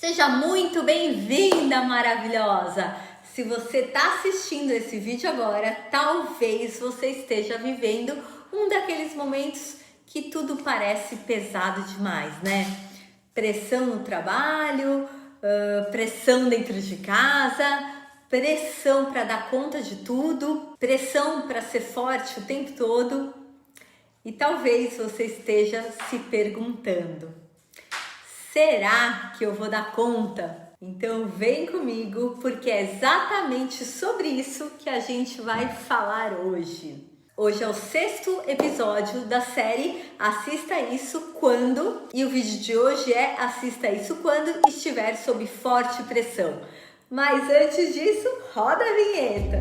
Seja muito bem-vinda, maravilhosa! Se você está assistindo esse vídeo agora, talvez você esteja vivendo um daqueles momentos que tudo parece pesado demais, né? Pressão no trabalho, pressão dentro de casa, pressão para dar conta de tudo, pressão para ser forte o tempo todo. E talvez você esteja se perguntando: será que eu vou dar conta? Então vem comigo, porque é exatamente sobre isso que a gente vai falar hoje. Hoje é o 6º episódio da série Assista Isso Quando, e o vídeo de hoje é Assista Isso Quando estiver sob forte pressão. Mas antes disso, roda a vinheta!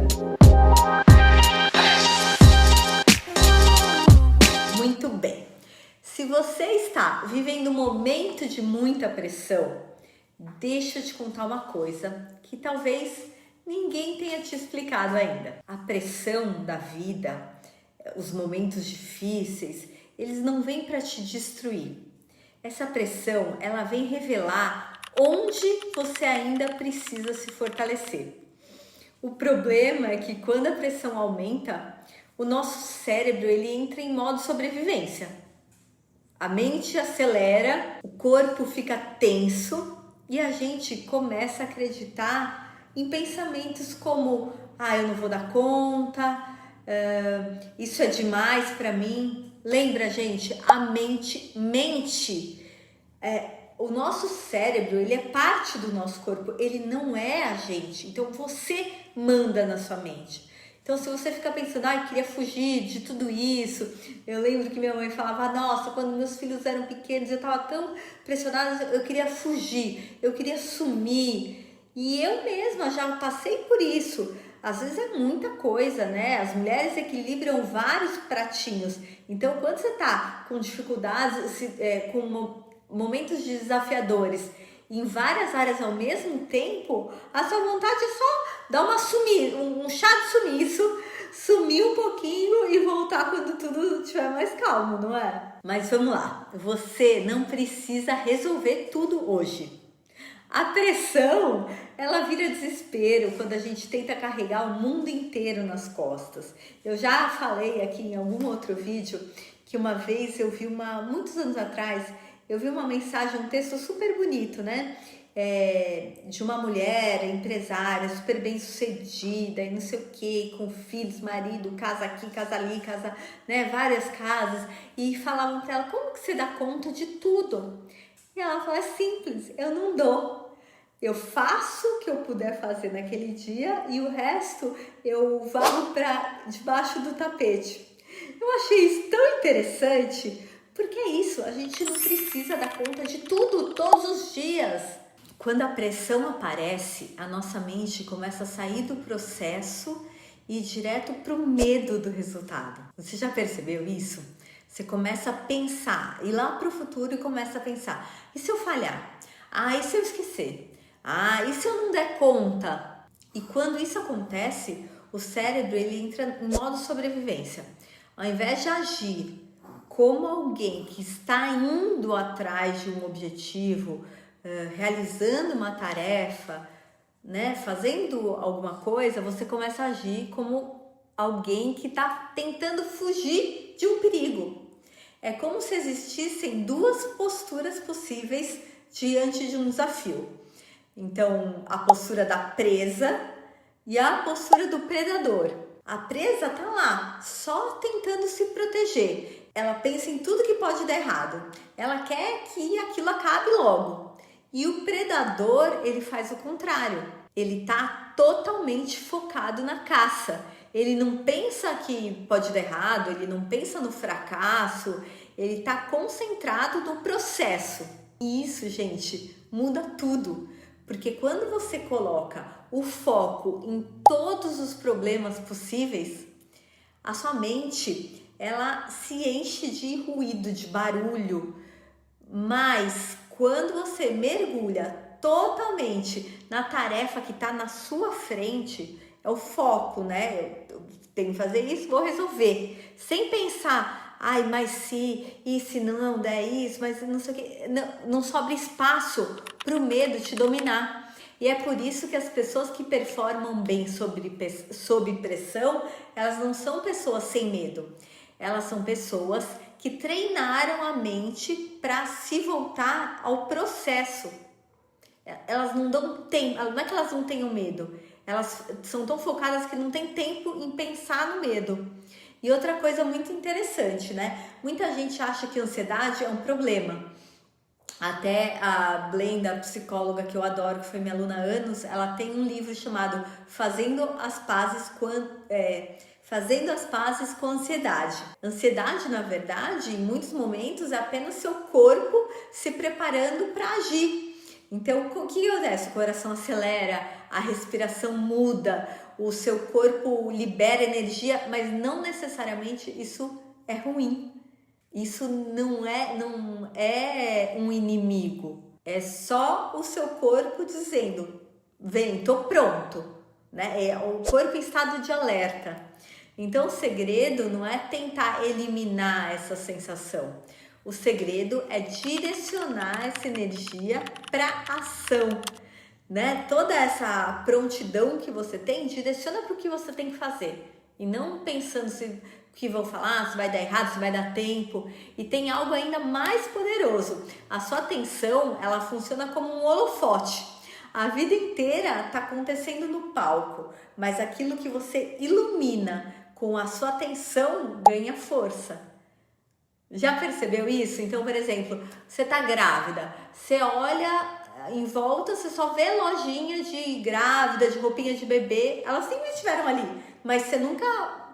Muito bem! Se você está vivendo um momento de muita pressão, deixa eu te contar uma coisa que talvez ninguém tenha te explicado ainda. A pressão da vida, os momentos difíceis, eles não vêm para te destruir. Essa pressão, ela vem revelar onde você ainda precisa se fortalecer. O problema é que quando a pressão aumenta, o nosso cérebro ele entra em modo sobrevivência. A mente acelera, o corpo fica tenso e a gente começa a acreditar em pensamentos como: eu não vou dar conta, isso é demais para mim. Lembra, gente, a mente mente. O nosso cérebro, ele é parte do nosso corpo, ele não é a gente. Então você manda na sua mente. Então, se você fica pensando, queria fugir de tudo isso. Eu lembro que minha mãe falava, nossa, quando meus filhos eram pequenos, eu estava tão pressionada, eu queria fugir, eu queria sumir. E eu mesma já passei por isso. Às vezes é muita coisa, né? As mulheres equilibram vários pratinhos. Então, quando você está com dificuldades, com momentos desafiadores em várias áreas ao mesmo tempo, a sua vontade é só dar um chá de sumiço, sumir um pouquinho e voltar quando tudo estiver mais calmo, não é? Mas vamos lá, você não precisa resolver tudo hoje. A pressão, ela vira desespero quando a gente tenta carregar o mundo inteiro nas costas. Eu já falei aqui em algum outro vídeo que uma vez eu vi muitos anos atrás, eu vi uma mensagem, um texto super bonito, né? De uma mulher empresária, super bem sucedida e não sei o que, com filhos, marido, casa aqui, casa ali, casa, né? Várias casas. E falavam para ela, como que você dá conta de tudo? E ela fala, é simples, eu não dou. Eu faço o que eu puder fazer naquele dia e o resto eu varro para debaixo do tapete. Eu achei isso tão interessante. Porque é isso, a gente não precisa dar conta de tudo, todos os dias. Quando a pressão aparece, a nossa mente começa a sair do processo e ir direto para o medo do resultado. Você já percebeu isso? Você começa a pensar, ir lá para o futuro e começa a pensar, e se eu falhar? E se eu esquecer? E se eu não der conta? E quando isso acontece, o cérebro ele entra em modo sobrevivência. Ao invés de agir como alguém que está indo atrás de um objetivo, realizando uma tarefa, né, fazendo alguma coisa, você começa a agir como alguém que está tentando fugir de um perigo. É como se existissem duas posturas possíveis diante de um desafio. Então, a postura da presa e a postura do predador. A presa está lá, só tentando se proteger. Ela pensa em tudo que pode dar errado. Ela quer que aquilo acabe logo. E o predador, ele faz o contrário. Ele está totalmente focado na caça. Ele não pensa que pode dar errado, ele não pensa no fracasso. Ele está concentrado no processo. E isso, gente, muda tudo. Porque quando você coloca o foco em todos os problemas possíveis, a sua mente ela se enche de ruído, de barulho, mas quando você mergulha totalmente na tarefa que está na sua frente, é o foco, né? Eu tenho que fazer isso, vou resolver. Sem pensar, ai, mas se, e se não der isso, mas não sei o que, não sobra espaço para o medo te dominar. E é por isso que as pessoas que performam bem sob pressão, elas não são pessoas sem medo. Elas são pessoas que treinaram a mente para se voltar ao processo. Elas não dão tempo, não é que elas não tenham medo, elas são tão focadas que não tem tempo em pensar no medo. E outra coisa muito interessante, né? Muita gente acha que ansiedade é um problema. Até a Blenda, a psicóloga que eu adoro, que foi minha aluna há anos, ela tem um livro chamado Fazendo as Pazes com a Ansiedade. Ansiedade, na verdade, em muitos momentos é apenas seu corpo se preparando para agir. Então, o que acontece? O coração acelera, a respiração muda, o seu corpo libera energia, mas não necessariamente isso é ruim. Isso não é um inimigo. É só o seu corpo dizendo, vem, tô pronto, né? É o corpo em estado de alerta. Então, o segredo não é tentar eliminar essa sensação. O segredo é direcionar essa energia para ação, né? Toda essa prontidão que você tem, direciona para o que você tem que fazer. E não pensando o que vão falar, se vai dar errado, se vai dar tempo. E tem algo ainda mais poderoso. A sua atenção, ela funciona como um holofote. A vida inteira está acontecendo no palco, mas aquilo que você ilumina com a sua atenção ganha força. Já percebeu isso? Então, por exemplo, você tá grávida, você olha em volta, você só vê lojinha de grávida, de roupinha de bebê, elas sempre estiveram ali, mas você nunca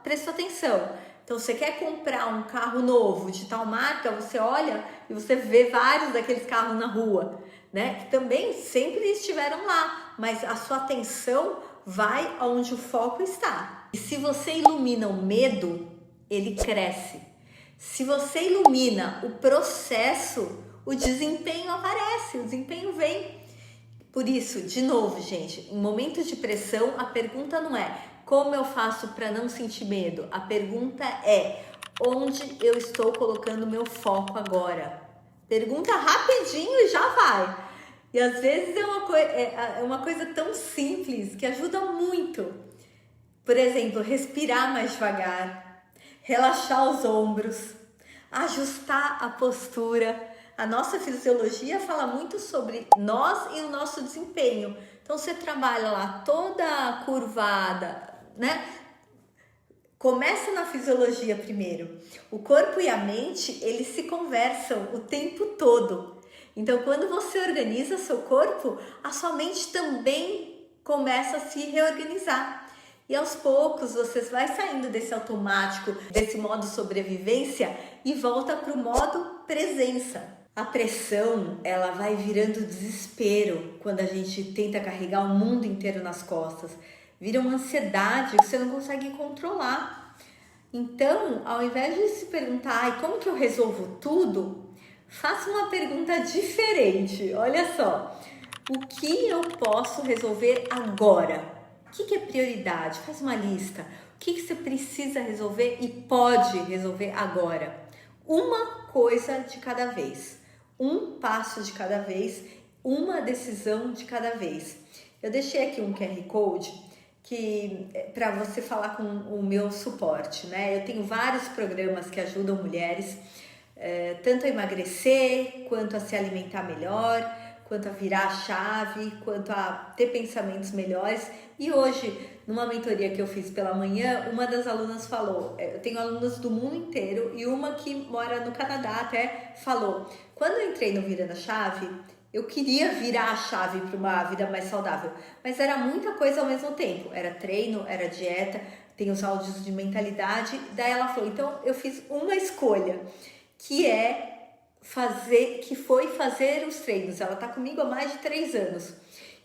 prestou atenção. Então, você quer comprar um carro novo de tal marca, você olha e você vê vários daqueles carros na rua, né? Que também sempre estiveram lá, mas a sua atenção vai aonde o foco está. E se você ilumina o medo, ele cresce. Se você ilumina o processo, o desempenho aparece, o desempenho vem. Por isso, de novo, gente, em momentos de pressão, a pergunta não é como eu faço para não sentir medo. A pergunta é onde eu estou colocando meu foco agora. Pergunta rapidinho e já vai. E às vezes é uma coisa tão simples que ajuda muito. Por exemplo, respirar mais devagar. Relaxar os ombros, ajustar a postura. A nossa fisiologia fala muito sobre nós e o nosso desempenho. Então, você trabalha lá toda curvada, né? Começa na fisiologia primeiro. O corpo e a mente, eles se conversam o tempo todo. Então, quando você organiza seu corpo, a sua mente também começa a se reorganizar. E aos poucos você vai saindo desse automático, desse modo sobrevivência e volta para o modo presença. A pressão, ela vai virando desespero quando a gente tenta carregar o mundo inteiro nas costas. Vira uma ansiedade que você não consegue controlar. Então, ao invés de se perguntar, como que eu resolvo tudo? Faça uma pergunta diferente. Olha só, o que eu posso resolver agora? O que é prioridade? Faz uma lista. O que você precisa resolver e pode resolver agora? Uma coisa de cada vez. Um passo de cada vez. Uma decisão de cada vez. Eu deixei aqui um QR Code para você falar com o meu suporte, né? Eu tenho vários programas que ajudam mulheres tanto a emagrecer, quanto a se alimentar melhor, quanto a virar a chave, quanto a ter pensamentos melhores. E hoje, numa mentoria que eu fiz pela manhã, uma das alunas falou, eu tenho alunas do mundo inteiro e uma que mora no Canadá até falou, quando eu entrei no Virando a Chave, eu queria virar a chave para uma vida mais saudável, mas era muita coisa ao mesmo tempo, era treino, era dieta, tem os áudios de mentalidade, daí ela falou, então eu fiz uma escolha, que foi fazer os treinos. Ela tá comigo há mais de 3 anos.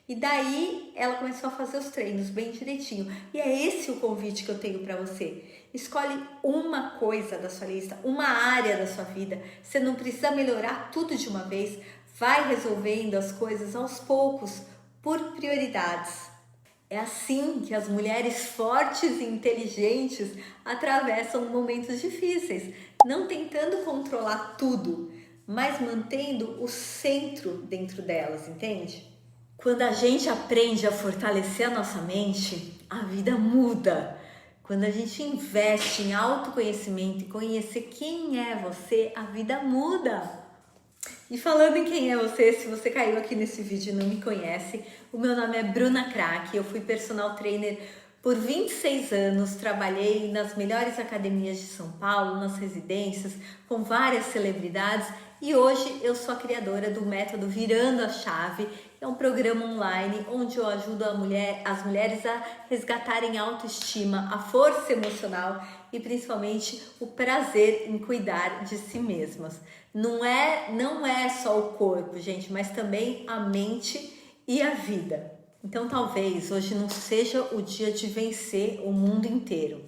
E daí ela começou a fazer os treinos bem direitinho. E é esse o convite que eu tenho para você. Escolhe uma coisa da sua lista, uma área da sua vida. Você não precisa melhorar tudo de uma vez. Vai resolvendo as coisas aos poucos, por prioridades. É assim que as mulheres fortes e inteligentes atravessam momentos difíceis. não tentando controlar tudo, mas mantendo o centro dentro delas, entende? Quando a gente aprende a fortalecer a nossa mente, a vida muda. Quando a gente investe em autoconhecimento e conhecer quem é você, a vida muda. E falando em quem é você, se você caiu aqui nesse vídeo e não me conhece, o meu nome é Bruna Crack, eu fui personal trainer por 26 anos, trabalhei nas melhores academias de São Paulo, nas residências, com várias celebridades e hoje eu sou a criadora do método Virando a Chave, é um programa online onde eu ajudo as mulheres a resgatarem a autoestima, a força emocional e principalmente o prazer em cuidar de si mesmas. Não é só o corpo, gente, mas também a mente e a vida. Então talvez hoje não seja o dia de vencer o mundo inteiro.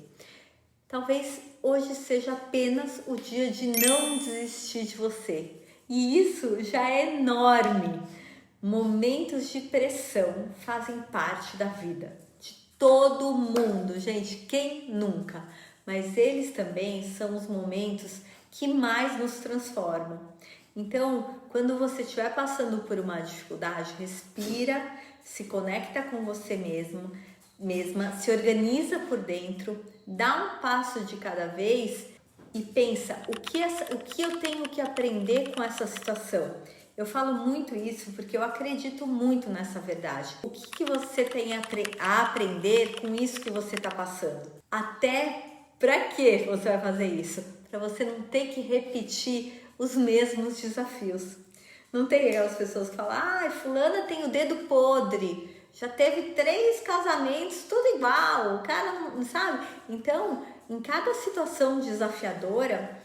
Talvez hoje seja apenas o dia de não desistir de você. E isso já é enorme. Momentos de pressão fazem parte da vida de todo mundo, gente, quem nunca? Mas eles também são os momentos que mais nos transformam. Então, quando você estiver passando por uma dificuldade, respira, se conecta com você mesma, se organiza por dentro, dá um passo de cada vez e pensa o que eu tenho que aprender com essa situação. Eu falo muito isso porque eu acredito muito nessa verdade. O que você tem a aprender com isso que você está passando? Até para que você vai fazer isso? Para você não ter que repetir os mesmos desafios. Não tem aquelas pessoas que falam, fulana tem o dedo podre, já teve 3 casamentos, tudo igual, o cara não sabe? Então, em cada situação desafiadora,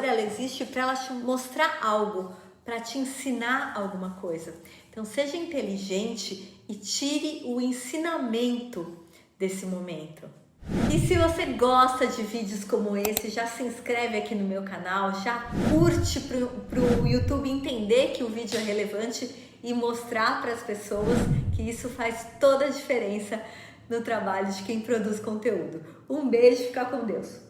ela existe para ela te mostrar algo, para te ensinar alguma coisa. Então, seja inteligente e tire o ensinamento desse momento. E se você gosta de vídeos como esse, já se inscreve aqui no meu canal, já curte pro YouTube entender que o vídeo é relevante e mostrar para as pessoas que isso faz toda a diferença no trabalho de quem produz conteúdo. Um beijo, fica com Deus!